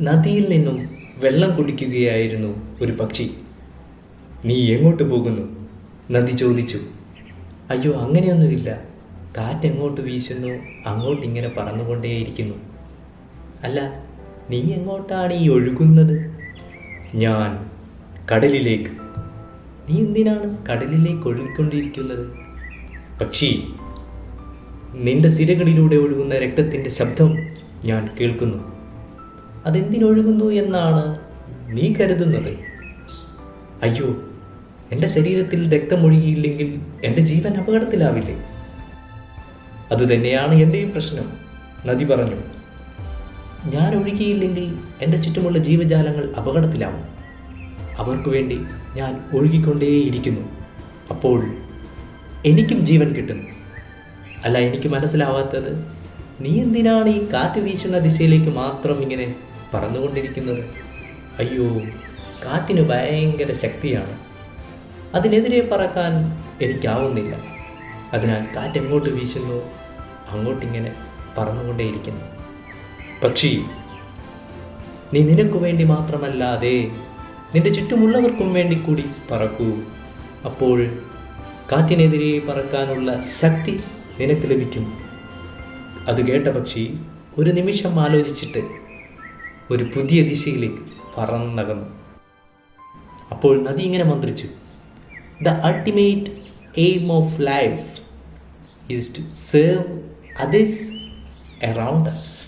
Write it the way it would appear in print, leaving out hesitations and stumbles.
നദിയിൽ നിന്നും വെള്ളം കുടിക്കുകയായിരുന്നു ഒരു പക്ഷി. നീ എങ്ങോട്ട് പോകുന്നു? നദി ചോദിച്ചു. അയ്യോ, അങ്ങനെയൊന്നുമില്ല. കാറ്റെങ്ങോട്ട് വീശുന്നു അങ്ങോട്ടിങ്ങനെ പറന്നുകൊണ്ടേയിരിക്കുന്നു. അല്ല, നീ എങ്ങോട്ടാണ് ഈ ഒഴുകുന്നത്? ഞാൻ കടലിലേക്ക്. നീ എന്തിനാണ് കടലിലേക്ക് ഒഴുകിക്കൊണ്ടിരിക്കുന്നത്? പക്ഷി, നിന്റെ സിരകളിലൂടെ ഒഴുകുന്ന രക്തത്തിൻ്റെ ശബ്ദം ഞാൻ കേൾക്കുന്നു. അതെന്തിനൊഴുകുന്നു എന്നാണ് നീ കരുതുന്നത്? അയ്യോ, എൻ്റെ ശരീരത്തിൽ രക്തമൊഴുകിയില്ലെങ്കിൽ എൻ്റെ ജീവൻ അപകടത്തിലാവില്ലേ? അതുതന്നെയാണ് എൻ്റെയും പ്രശ്നം, നദി പറഞ്ഞു. ഞാൻ ഒഴുകിയില്ലെങ്കിൽ എൻ്റെ ചുറ്റുമുള്ള ജീവജാലങ്ങൾ അപകടത്തിലാവും. അവർക്ക് വേണ്ടി ഞാൻ ഒഴുകിക്കൊണ്ടേയിരിക്കുന്നു. അപ്പോൾ എനിക്കും ജീവൻ കിട്ടുന്നു. അല്ല, എനിക്ക് മനസ്സിലാവാത്തത്, നീ എന്തിനാണ് ഈ കാറ്റ് വീശുന്ന ദിശയിലേക്ക് മാത്രം ഇങ്ങനെ പറന്നുകൊണ്ടിരിക്കുന്നത്? അയ്യോ, കാറ്റിന് ഭയങ്കര ശക്തിയാണ്. അതിനെതിരെ പറക്കാൻ എനിക്കാവുന്നില്ല. അതിനാൽ കാറ്റെങ്ങോട്ട് വീശുന്നു അങ്ങോട്ടിങ്ങനെ പറന്നുകൊണ്ടേയിരിക്കുന്നു. പക്ഷി, നീ നിനക്ക് വേണ്ടി മാത്രമല്ലാതെ നിന്റെ ചുറ്റുമുള്ളവർക്കും വേണ്ടി കൂടി പറക്കൂ. അപ്പോൾ കാറ്റിനെതിരെ പറക്കാനുള്ള ശക്തി നിനക്ക് ലഭിക്കും. അത് കേട്ട പക്ഷി ഒരു നിമിഷം ആലോചിച്ചിട്ട് ഒരു പുതിയ ദിശയിലേക്ക് പറന്നകന്നു. അപ്പോൾ നദി ഇങ്ങനെ മന്ത്രിച്ചു. The ultimate aim of life is to serve others around us.